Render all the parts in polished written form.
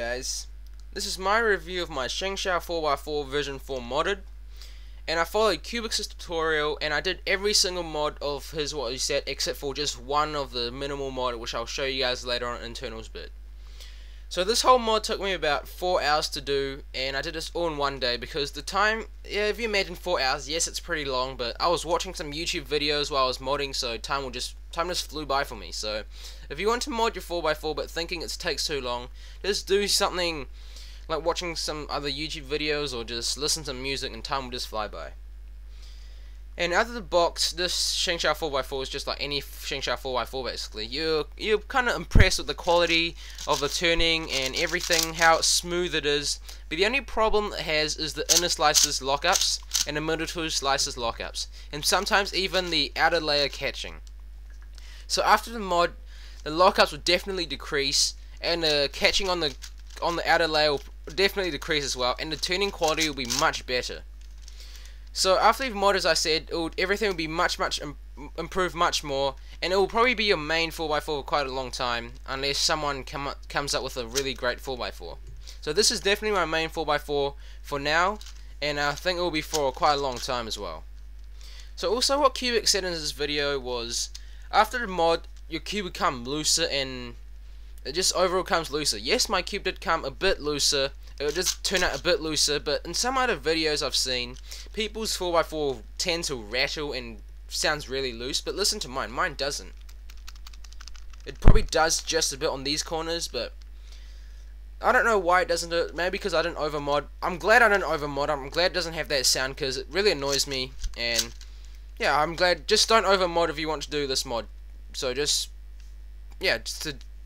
guys, this is my review of my Shengshou 4x4 version 4 modded, and I followed CubeorCubes tutorial and I did every single mod of his what he said except for just one of the minimal mod, which I'll show you guys later on in internals bit. So this whole mod took me about 4 hours to do, and I did this all in one day because the time, yeah, if you imagine 4 hours, yes, it's pretty long, but I was watching some YouTube videos while I was modding, so time just flew by for me. So if you want to mod your 4x4 but thinking it takes too long, just do something like watching some other YouTube videos or just listen to music and time will just fly by. And out of the box, this Shengshou 4x4 is just like any Shengshou 4x4 basically. You're kind of impressed with the quality of the turning and everything, how smooth it is. But the only problem it has is the inner slices lockups and the middle two slices lockups, and sometimes even the outer layer catching. So after the mod, the lockups will definitely decrease, and the catching on the outer layer will definitely decrease as well, and the turning quality will be much better. So after you've modded, as I said, everything will be much improved much more, and it will probably be your main 4x4 for quite a long time, unless someone comes up with a really great 4x4. So this is definitely my main 4x4 for now, and I think it will be for quite a long time as well. So also what Cubic said in this video was, after the mod, your cube would come looser and it just overall comes looser. Yes, my cube did come a bit looser. It would just turn out a bit looser, but in some other videos I've seen, people's 4x4 tend to rattle and sounds really loose, but listen to mine. Mine doesn't. It probably does just a bit on these corners, but I don't know why it doesn't do it. Maybe because I didn't overmod. I'm glad I didn't overmod. I'm glad it doesn't have that sound because it really annoys me. And yeah, I'm glad. Just don't overmod if you want to do this mod. So just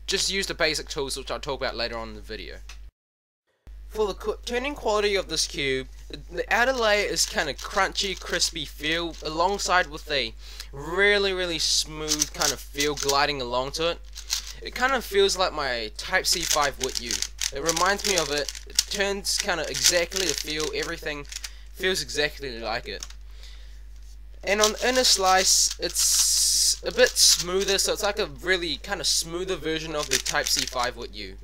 use the basic tools which I'll talk about later on in the video. For the turning quality of this cube, the outer layer is kind of crunchy, crispy feel, alongside with a really smooth kind of feel gliding along to it. It kind of feels like my Type-C 5 with you. It reminds me of it. It turns kind of exactly the feel. Everything feels exactly like it. And on the inner slice, it's a bit smoother, so it's like a really kind of smoother version of the Type-C 5 with you.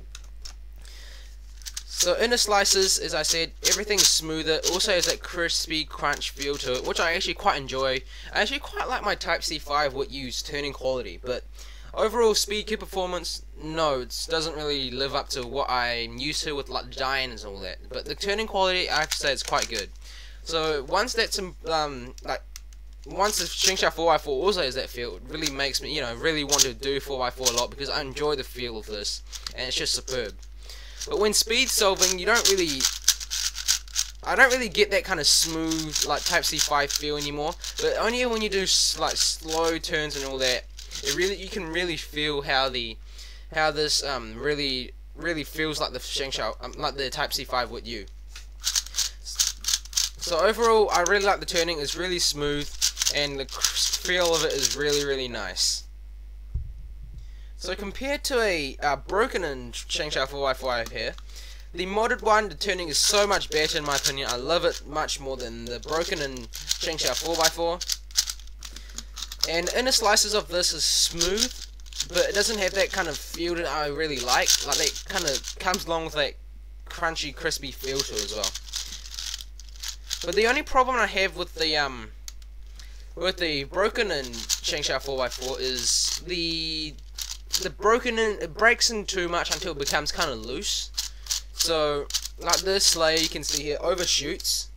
So inner slices, as I said, everything's smoother. It also has that crispy crunch feel to it, which I actually quite enjoy. I actually quite like my Type-C 5 with you's turning quality, but overall speed cube performance, no, it doesn't really live up to what I'm used to with like Giant and all that. But the turning quality, I have to say, is quite good. So once that's once the Shengshou 4x4 also has that feel, it really makes me, really want to do 4x4 a lot because I enjoy the feel of this, and it's just superb. But when speed solving, I don't really get that kind of smooth like Type-C 5 feel anymore. But only when you do like slow turns and all that, you can really feel how this really feels like the Shengshou, like the Type-C 5 with you. So overall, I really like the turning. It's really smooth, and the feel of it is really nice. So compared to a broken in Shengshou 4x4 here, the modded one, the turning is so much better in my opinion. I love it much more than the broken in Shengshou 4x4. And the inner slices of this is smooth, but it doesn't have that kind of feel that I really like. Like that kind of comes along with that crunchy, crispy feel to it as well. But the only problem I have with the broken in Shengshou 4x4 is the broken in, it breaks in too much until it becomes kind of loose. So like this layer you can see here overshoots.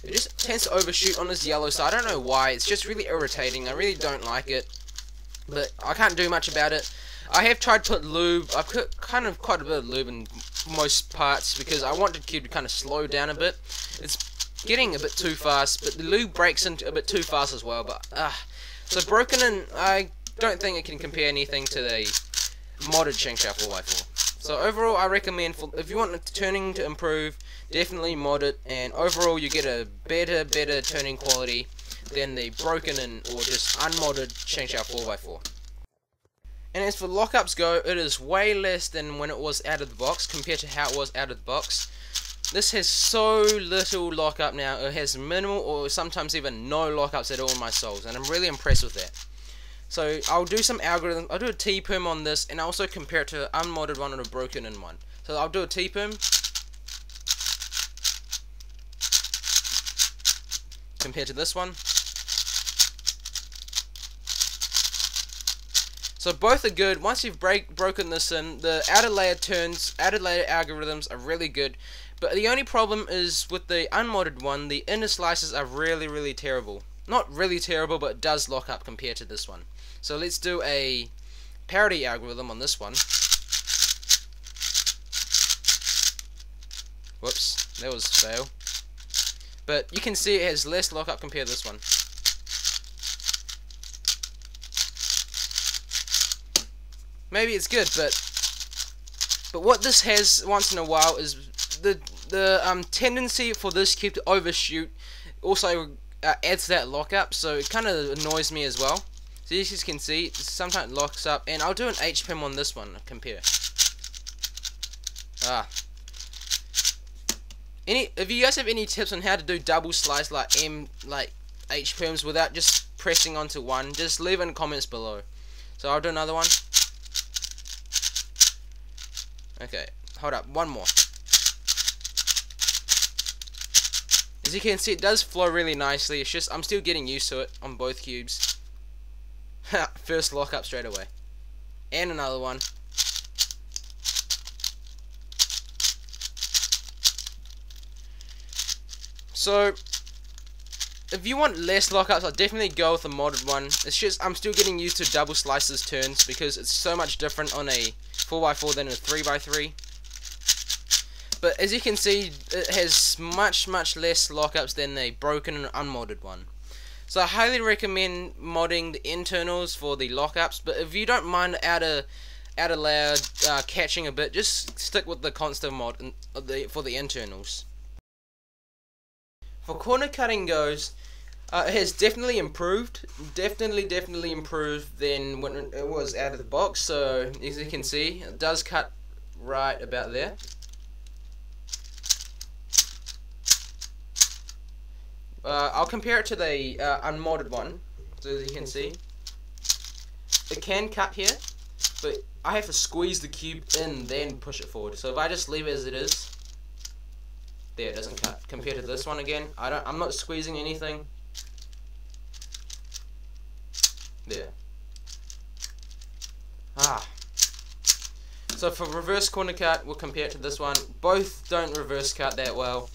It just tends to overshoot on this yellow side. I don't know why. It's just really irritating. I really don't like it, but I can't do much about it. I have tried to put lube. I've put kind of quite a bit of lube in most parts because I want the cube to kind of slow down a bit. It's getting a bit too fast, but the lube breaks in a bit too fast as well. But so broken in, I don't think it can compare anything to the modded Shengshou 4x4. So overall, I recommend if you want the turning to improve, definitely mod it, and overall you get a better turning quality than the broken in or just unmodded Shengshou 4x4. And as for lockups go, it is way less than when it was out of the box compared to how it was out of the box. This has so little lockup now. It has minimal or sometimes even no lockups at all in my souls, and I'm really impressed with that. So I'll do some algorithms. I'll do a T-perm on this, and I'll also compare it to an unmodded one and a broken in one. So I'll do a T-perm compared to this one. So both are good. Once you've broken this in, the outer layer algorithms are really good. But the only problem is with the unmodded one, the inner slices are really terrible. Not really terrible, but it does lock up compared to this one. So let's do a parity algorithm on this one. Whoops, that was a fail. But you can see it has less lockup compared to this one. Maybe it's good, but what this has once in a while is the tendency for this cube to overshoot also adds to that lockup, so it kind of annoys me as well. So as you can see, sometimes it locks up, and I'll do an HPM on this one, compare. If you guys have any tips on how to do double slice like HPMs without just pressing onto one, just leave it in the comments below. So I'll do another one. Okay, hold up, one more. As you can see, it does flow really nicely. It's just I'm still getting used to it on both cubes. First lockup straight away. And another one. So if you want less lockups, I'll definitely go with a modded one. It's just I'm still getting used to double slices turns because it's so much different on a 4x4 than a 3x3. But as you can see, it has much less lockups than a broken and unmodded one. So I highly recommend modding the internals for the lockups. But if you don't mind the outer layer catching a bit, just stick with the constant mod for the internals. For corner cutting goes, it has definitely improved. Definitely improved than when it was out of the box. So as you can see, it does cut right about there. I'll compare it to the unmodded one. So as you can see, it can cut here, but I have to squeeze the cube in, then push it forward. So if I just leave it as it is, there, it doesn't cut. Compared to this one again, I'm not squeezing anything. There. So for reverse corner cut, we'll compare it to this one. Both don't reverse cut that well.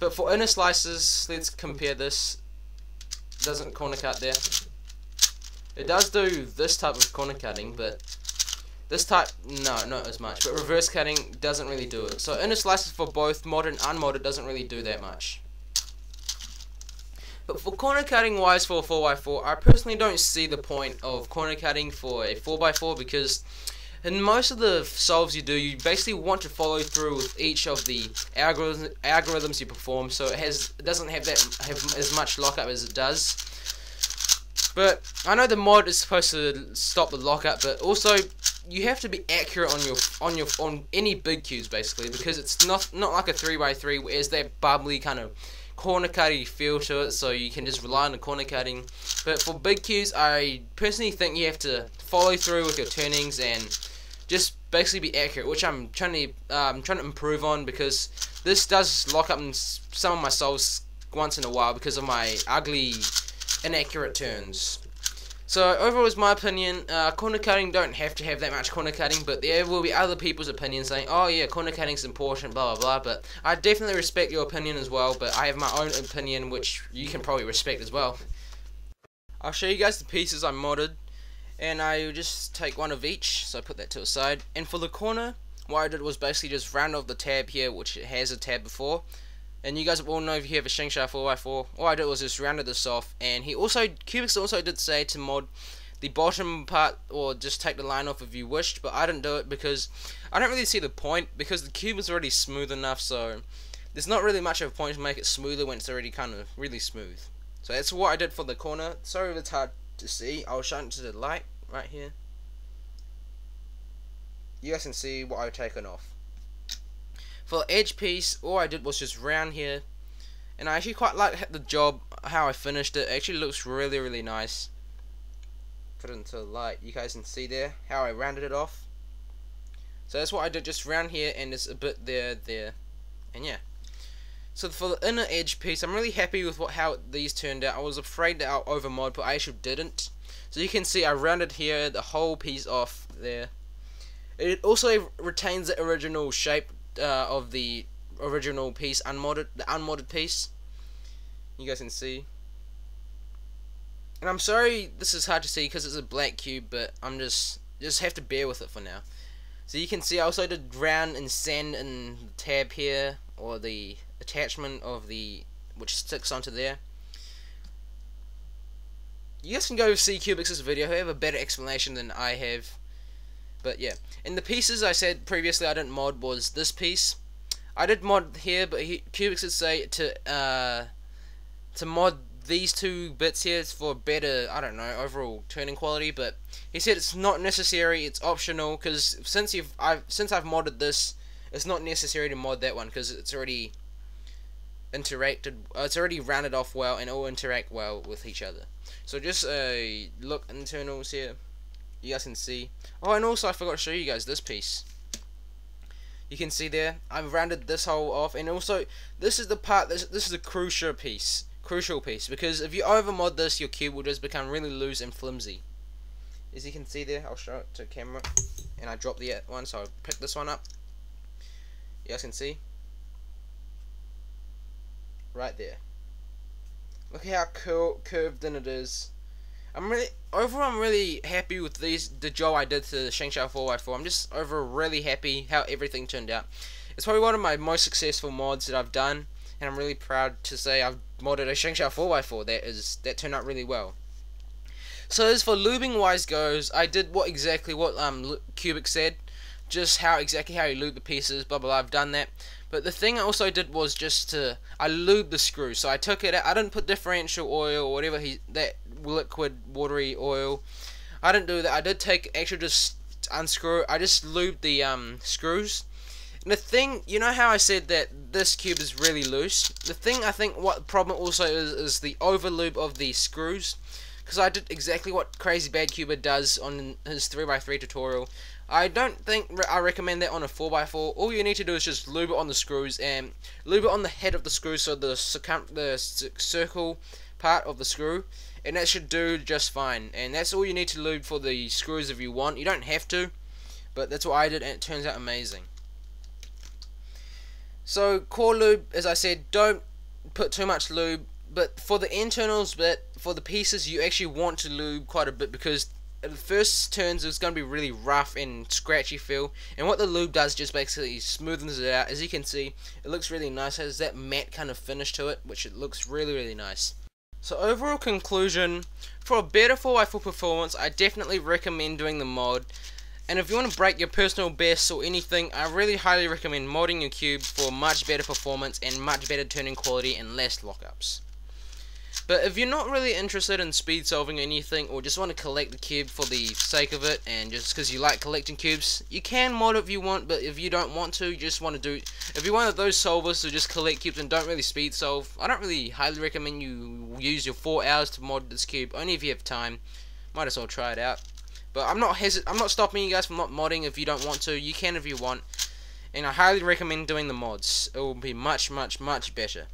But for inner slices, let's compare this. It doesn't corner cut there. It does do this type of corner cutting, but this type, no, not as much. But reverse cutting doesn't really do it. So inner slices for both modded and unmodded doesn't really do that much. But for corner cutting wise for a 4x4, I personally don't see the point of corner cutting for a 4x4 because in most of the solves you do, you basically want to follow through with each of the algorithms you perform, so it doesn't have as much lockup as it does. But I know the mod is supposed to stop the lockup, but also you have to be accurate on any big cubes basically, because it's not like a 3x3 where there's that bubbly kind of corner cutting feel to it, so you can just rely on the corner cutting. But for big cubes, I personally think you have to follow through with your turnings and just basically be accurate, which I'm trying to improve on, because this does lock up in some of my solves once in a while because of my ugly, inaccurate turns. So overall, is my opinion, corner cutting don't have to have that much corner cutting, but there will be other people's opinions saying, oh yeah, corner cutting is important, blah blah blah. But I definitely respect your opinion as well, but I have my own opinion which you can probably respect as well. I'll show you guys the pieces I modded, and I just take one of each, so I put that to the side. And for the corner, what I did was basically just round off the tab here, which it has a tab before. And you guys all know if you have a Shengshou 4x4, all I did was just rounded this off. And Cubics also did say to mod the bottom part, or just take the line off if you wished, but I didn't do it because I don't really see the point, because the cube is already smooth enough, so there's not really much of a point to make it smoother when it's already kind of really smooth. So that's what I did for the corner. Sorry if it's hard to see, I'll shine it to the light right here. You guys can see what I've taken off. For the edge piece, all I did was just round here, and I actually quite like the job, how I finished it. It actually looks really nice. put it into the light, you guys can see there how I rounded it off. So that's what I did, just round here, and there's a bit there, and yeah. So for the inner edge piece, I'm really happy with how these turned out. I was afraid that I'll over mod, but I actually didn't. So you can see I rounded here the whole piece off there. It also retains the original shape of the original piece, the unmodded piece. You guys can see. And I'm sorry this is hard to see because it's a black cube, but I'm just have to bear with it for now. So you can see I also did round and sand in the tab here, or the attachment of which sticks onto there. You guys can go see Cubix's video, he'll have a better explanation than I have. But yeah, and the pieces I said previously I didn't mod was this piece. I did mod here, but Cubix did say to mod these two bits here for better, I don't know, overall turning quality, but he said it's not necessary, it's optional, because since I've modded this, it's not necessary to mod that one because it's already it's already rounded off well and all interact well with each other. So just look internals here, you guys can see. Oh, and also I forgot to show you guys this piece. You can see there I've rounded this hole off, and also this is the part, this is a crucial piece, because if you over mod this, your cube will just become really loose and flimsy. As you can see there, I'll show it to camera, and I dropped the one, so I'll pick this one up. You guys can see right there. Look how curved in it is. I'm really happy with the job I did to the Shengshou 4x4. I'm just really happy how everything turned out. It's probably one of my most successful mods that I've done, and I'm really proud to say I've modded a Shengshou 4x4 that turned out really well. So as for lubing wise goes, I did exactly what Cubix said, just exactly how you lube the pieces, blah blah blah. I've done that. But the thing I also did was I lubed the screw. So I took it out. I didn't put differential oil or whatever that liquid watery oil. I didn't do that. I did just unscrew. I just lubed the screws. And the thing, you know how I said that this cube is really loose? The thing I think what the problem also is the over lube of the screws. Because I did exactly what Crazy Bad Cuber does on his 3x3 tutorial. I don't think I recommend that on a 4x4. All you need to do is just lube it on the screws and lube it on the head of the screw, so the circle part of the screw, and that should do just fine. And that's all you need to lube for the screws if you want. You don't have to, but that's what I did, and it turns out amazing. So core lube, as I said, don't put too much lube, but for the internals bit, for the pieces, you actually want to lube quite a bit, because the first turns is going to be really rough and scratchy feel, and what the lube does just basically smoothens it out. As you can see, it looks really nice. It has that matte kind of finish to it, which it looks really nice. So overall conclusion, for a better 4x4 performance, I definitely recommend doing the mod. And if you want to break your personal best or anything, I really highly recommend modding your cube for much better performance and much better turning quality and less lockups. But if you're not really interested in speed solving anything, or just want to collect the cube for the sake of it, and just because you like collecting cubes, you can mod it if you want. But if you don't want to, you just want to do, if you're one of those solvers who just collect cubes and don't really speed solve, I don't really highly recommend you use your 4 hours to mod this cube. Only if you have time. Might as well try it out. But I'm not stopping you guys from not modding if you don't want to. You can if you want, and I highly recommend doing the mods. It will be much better.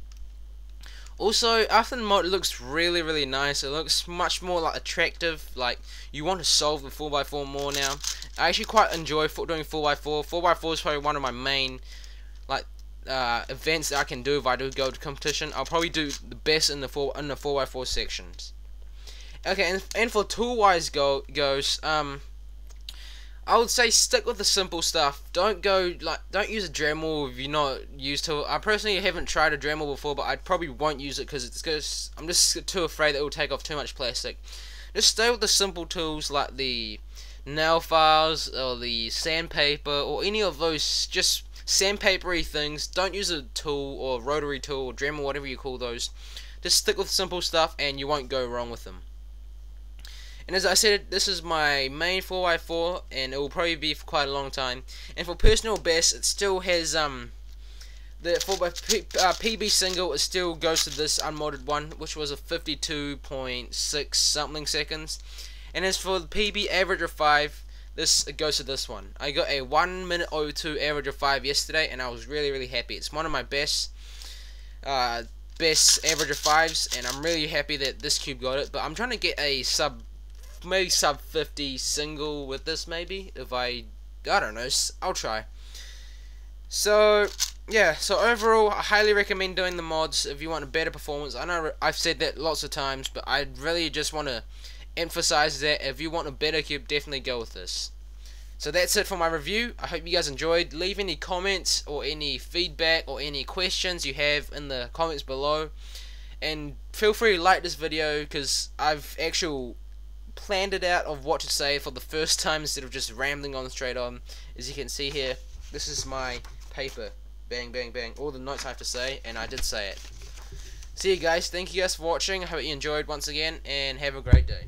Also, after the mod, it looks really nice. It looks much more like attractive. Like you want to solve the 4x4 more now. I actually quite enjoy doing 4x4. 4x4 is probably one of my main events that I can do if I do go to competition. I'll probably do the best in the 4x4 sections. Okay, and for tool wise goes, I would say stick with the simple stuff. Don't use a Dremel if you're not used to it. I personally haven't tried a Dremel before, but I probably won't use it because I'm just too afraid that it will take off too much plastic. Just stay with the simple tools like the nail files or the sandpaper or any of those just sandpapery things. Don't use a tool or rotary tool or Dremel, whatever you call those. Just stick with simple stuff and you won't go wrong with them. And as I said, this is my main 4x4, and it will probably be for quite a long time. And for personal best, it still has the PB single. It still goes to this unmodded one, which was a 52.6 something seconds. And as for the PB average of 5, it goes to this one. I got a 1 minute 02 average of 5 yesterday, and I was really happy. It's one of my best average of 5s, and I'm really happy that this cube got it. But I'm trying to get a maybe sub 50 single with this, maybe. If I don't know, I'll try. So yeah, so overall, I highly recommend doing the mods if you want a better performance. I know I've said that lots of times, but I really just want to emphasize that if you want a better cube, definitely go with this. So that's it for my review. I hope you guys enjoyed. Leave any comments or any feedback or any questions you have in the comments below, and feel free to like this video, because I've actually planned it out of what to say for the first time instead of just rambling on straight on. As you can see here, this is my paper. Bang, bang, bang. All the notes I have to say, and I did say it. See you guys. Thank you guys for watching. I hope you enjoyed once again, and have a great day.